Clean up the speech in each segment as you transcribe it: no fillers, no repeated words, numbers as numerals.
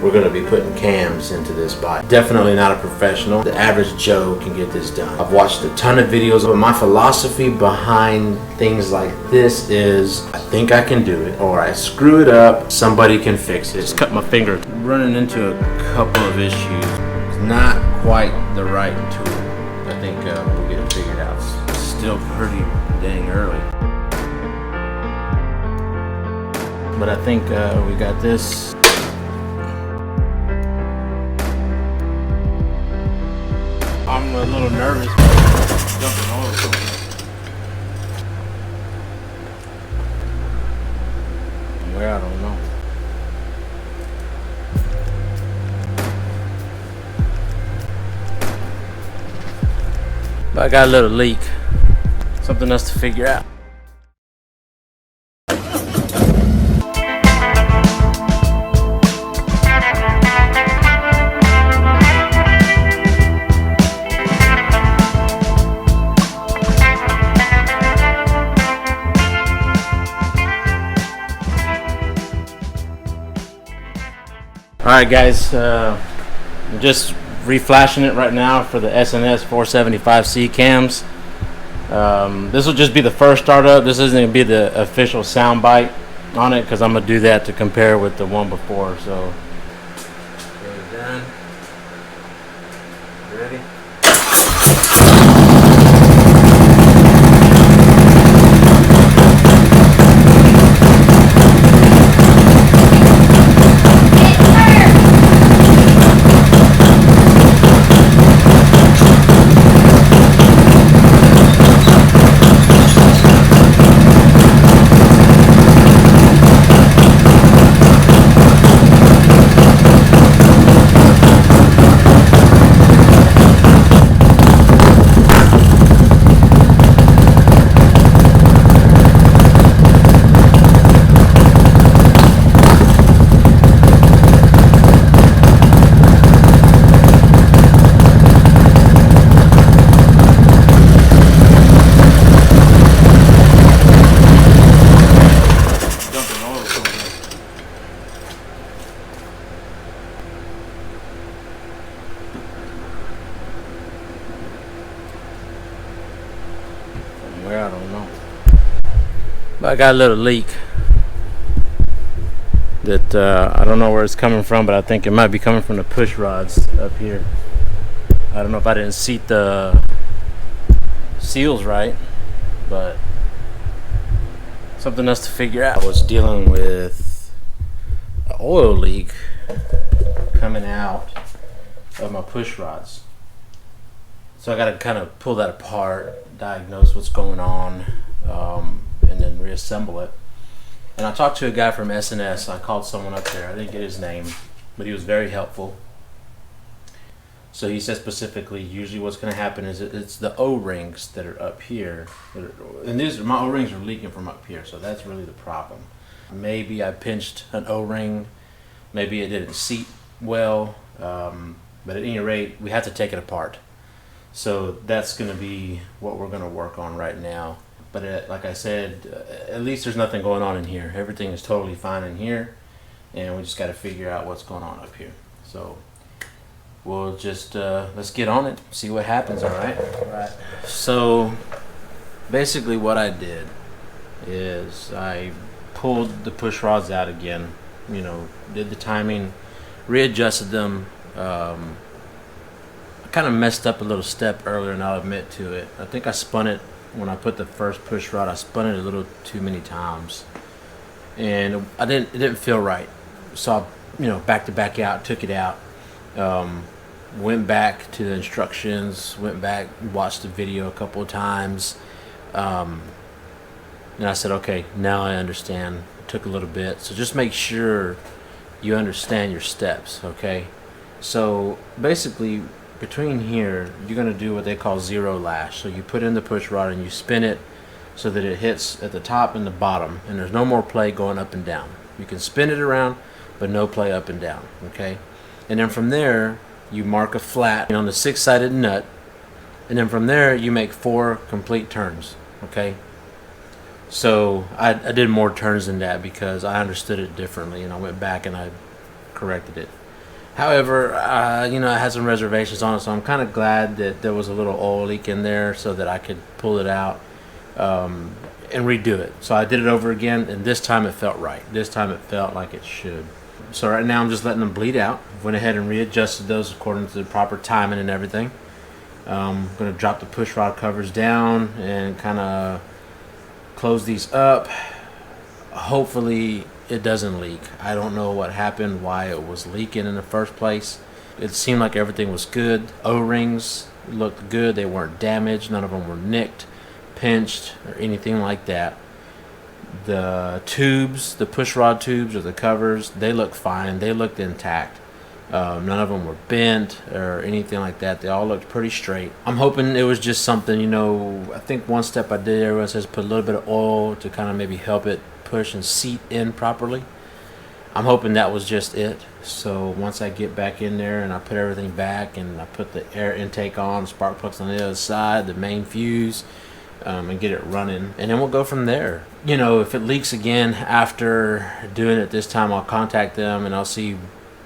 we're going to be putting cams into this bike. Definitely not a professional. The average Joe can get this done. I've watched a ton of videos, but my philosophy behind things like this is I think I can do it, or I screw it up, somebody can fix it. Just cut my finger. Running into a couple of issues. It's not quite the right tool. I think we'll get it figured out. It's still pretty dang early. But I think we got this. I'm a little nervous, jumping over. Where I don't know. But I got a little leak. Something else to figure out. Alright guys, I'm just reflashing it right now for the SNS 475C cams. This will just be the first startup. This isn't going to be the official sound bite on it because I'm going to do that to compare with the one before. So, okay, done. Ready? Where I don't know. But I got a little leak that I don't know where it's coming from, but I think it might be coming from the push rods up here. I don't know if I didn't seat the seals right, but something else to figure out. I was dealing with an oil leak coming out of my push rods. So I got to kind of pull that apart, diagnose what's going on, and then reassemble it. And I talked to a guy from SNS. I called someone up there. I didn't get his name, but he was very helpful. So he said specifically, usually what's going to happen is it's the O-rings that are up here. And my O-rings are leaking from up here, so that's really the problem. Maybe I pinched an O-ring. Maybe it didn't seat well. But at any rate, we had to take it apart. So that's going to be what we're going to work on right now. But like I said, at least there's nothing going on in here. Everything is totally fine in here, and we just got to figure out what's going on up here. So we'll just let's get on it, see what happens. All right. So basically, what I did is I pulled the push rods out again. You know, did the timing, readjusted them. I kind of messed up a little step earlier, and I'll admit to it. I think I spun it when I put the first push rod. I spun it a little too many times, and it didn't feel right. So I, backed it back out, took it out, went back to the instructions, went back, watched the video a couple of times, and I said, okay, now I understand. It took a little bit, so just make sure you understand your steps. Okay, so basically, between here, you're going to do what they call zero lash. So you put in the push rod and you spin it so that it hits at the top and the bottom, and there's no more play going up and down. You can spin it around, but no play up and down. Okay, and then from there you mark a flat on the 6-sided nut, and then from there you make 4 complete turns. Okay, so I did more turns than that because I understood it differently, and I went back and I corrected it. However, you know, I had some reservations on it, so I'm kind of glad that there was a little oil leak in there so that I could pull it out and redo it. So I did it over again, and this time it felt right. This time it felt like it should. So right now I'm just letting them bleed out. Went ahead and readjusted those according to the proper timing and everything. I'm going to drop the push rod covers down and kind of close these up. Hopefully it doesn't leak. I don't know what happened, why it was leaking in the first place. It seemed like everything was good. O-rings looked good. They weren't damaged. None of them were nicked, pinched, or anything like that. The tubes, the push rod tubes or the covers, they looked fine. They looked intact. None of them were bent or anything like that. They all looked pretty straight. I'm hoping it was just something, you know, I think one step I did, everyone says put a little bit of oil to kind of maybe help it push and seat in properly. I'm hoping that was just it. So once I get back in there and I put everything back and I put the air intake on, spark plugs on the other side, the main fuse, and get it running, and then we'll go from there. You know, if it leaks again after doing it this time, I'll contact them and I'll see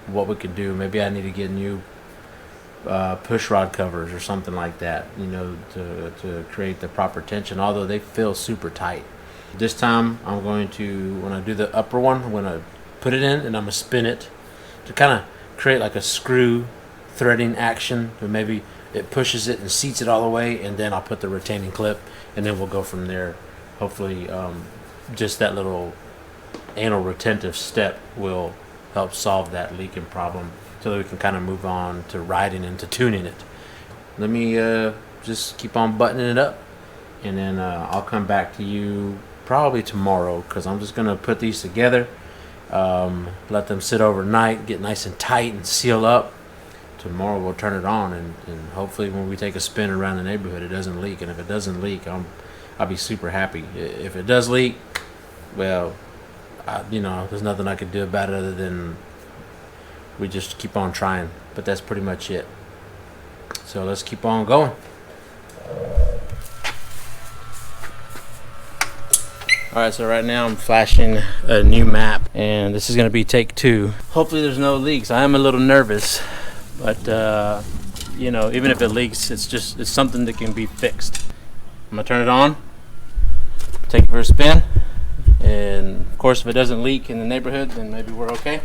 what we could do. Maybe I need to get new push rod covers or something like that, you know, to create the proper tension, although they feel super tight. This time I'm going to, when I do the upper one, I'm going to put it in and I'm going to spin it to kind of create like a screw threading action, or maybe it pushes it and seats it all the way, and then I'll put the retaining clip, and then we'll go from there. Hopefully just that little anal retentive step will help solve that leaking problem so that we can kind of move on to riding and to tuning it. Let me just keep on buttoning it up, and then I'll come back to you probably tomorrow, because I'm just going to put these together, let them sit overnight, get nice and tight and seal up. Tomorrow we'll turn it on, and hopefully when we take a spin around the neighborhood it doesn't leak. And if it doesn't leak, I'll be super happy. If it does leak, well, you know, there's nothing I could do about it other than we just keep on trying. But that's pretty much it. So let's keep on going. Alright, so right now I'm flashing a new map, and this is going to be take 2. Hopefully there's no leaks. I am a little nervous, but you know, even if it leaks, it's something that can be fixed. I'm going to turn it on, take it for a spin, and of course if it doesn't leak in the neighborhood, then maybe we're okay.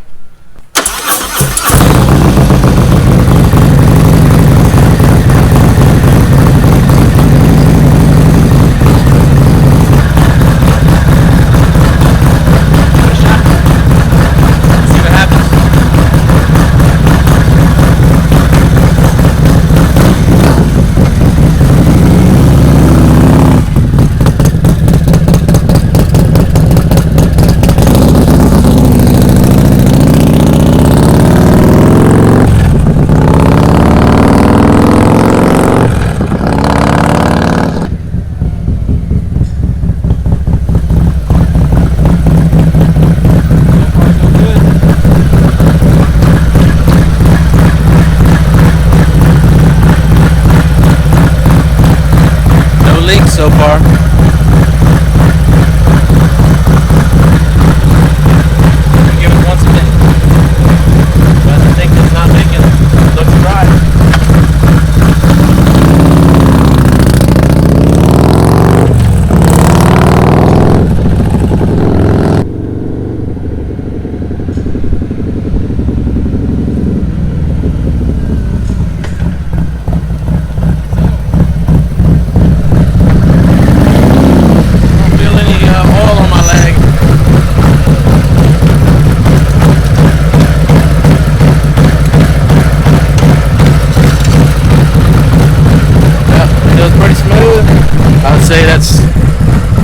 So far. Give it once a minute. But I think it's not making it look dry. Say that's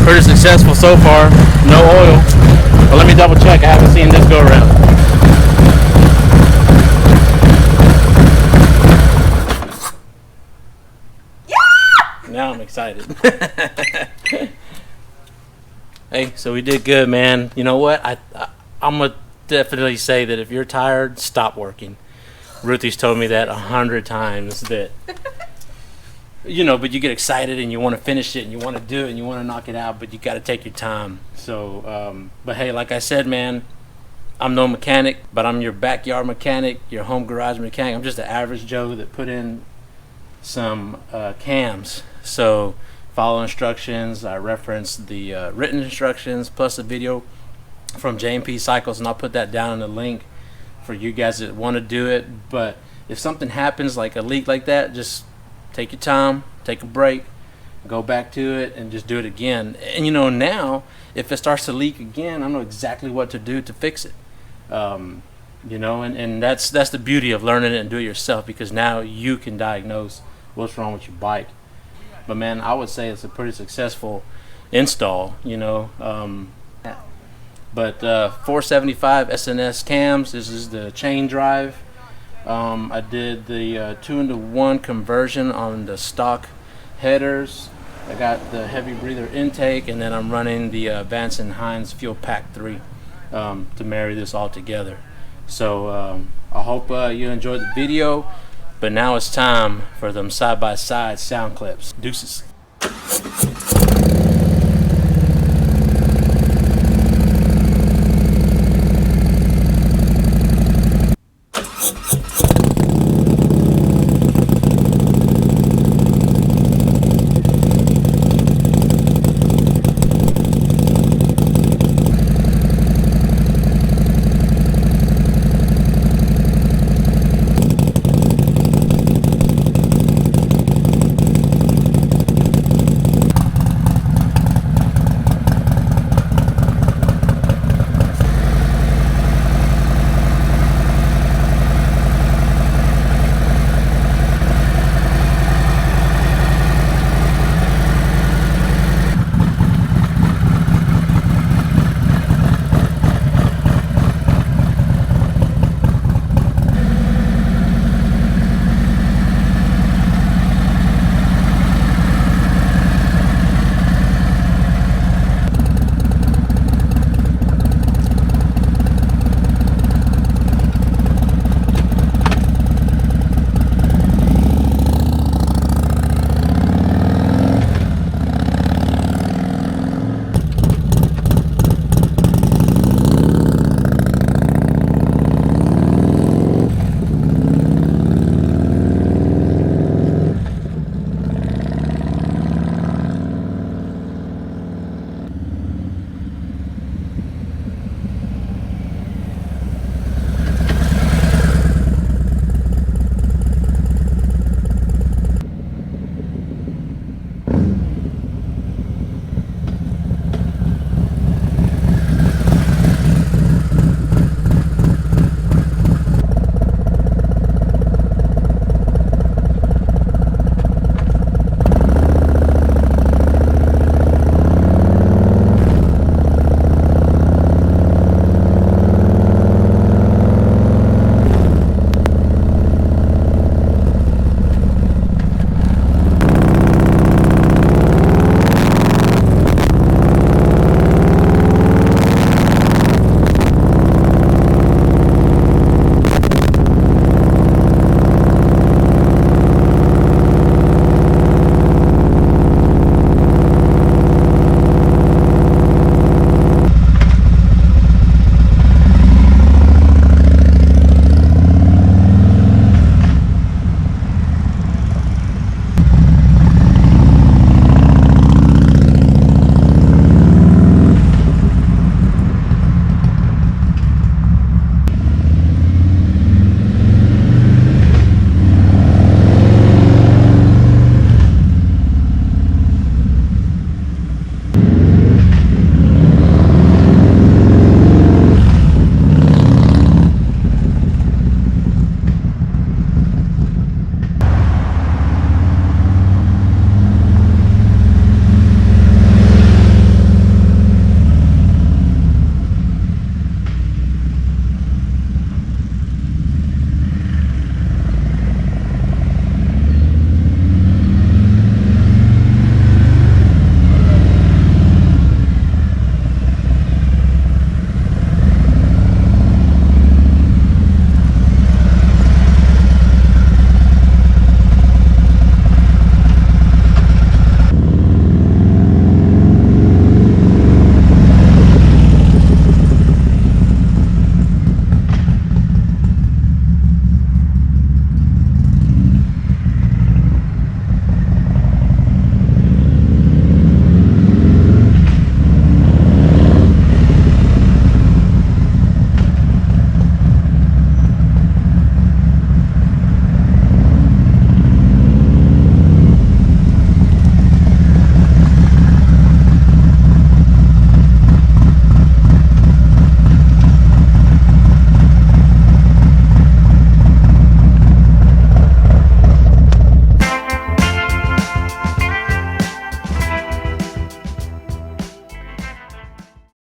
pretty successful so far. No oil. But let me double check. I haven't seen this go around. Yeah! Now I'm excited. Hey, so we did good, man. You know what? I'm gonna definitely say that if you're tired, stop working. Ruthie's told me that 100 times that. You know, but you get excited and you want to finish it and you want to do it and you want to knock it out, but you got to take your time. So, but hey, like I said, man, I'm no mechanic, but I'm your backyard mechanic, your home garage mechanic. I'm just the average Joe that put in some cams. So follow instructions. I reference the written instructions plus a video from J&P Cycles, and I'll put that down in the link for you guys that want to do it. But if something happens like a leak like that, just take your time, take a break, go back to it, and just do it again. And now if it starts to leak again, I know exactly what to do to fix it. And that's the beauty of learning it and do it yourself, because now you can diagnose what's wrong with your bike. But man, I would say it's a pretty successful install. But 475 SNS cams. This is the chain drive. I did the 2-to-1 conversion on the stock headers. I got the heavy breather intake, and then I'm running the Vance & Hines Fuel Pack 3 to marry this all together. So I hope you enjoyed the video, but now it's time for them side-by-side sound clips. Deuces.